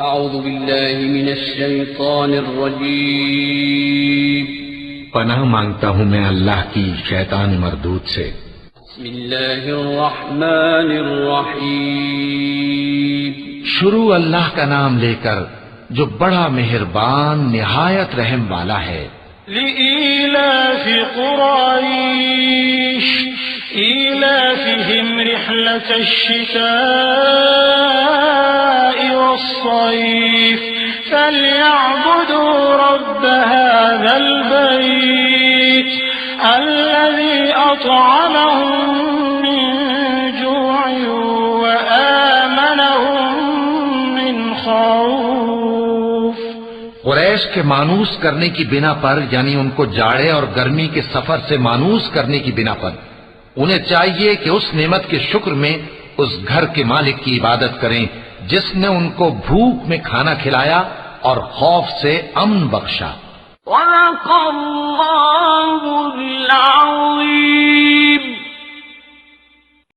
اعوذ باللہ من الشیطان الرجیم پناہ مانگتا ہوں میں اللہ کی شیطان مردود سے۔ بسم اللہ الرحمن الرحیم شروع اللہ کا نام لے کر جو بڑا مہربان نہایت رحم والا ہے۔ لإيلاف قريش إيلافهم رحلة الشتاء والصيف فليعبدوا رب هذا البيت الذي أطعمهم من جوع وآمنهم من خوف۔ قریش کے مانوس کرنے کی بنا پر، یعنی ان کو جاڑے اور گرمی کے سفر سے مانوس کرنے کی بنا پر، انہیں چاہیے کہ اس نعمت کے شکر میں اس گھر کے مالک کی عبادت کریں جس نے ان کو بھوک میں کھانا کھلایا اور خوف سے امن بخشا۔ وَلَقَ اللَّهُ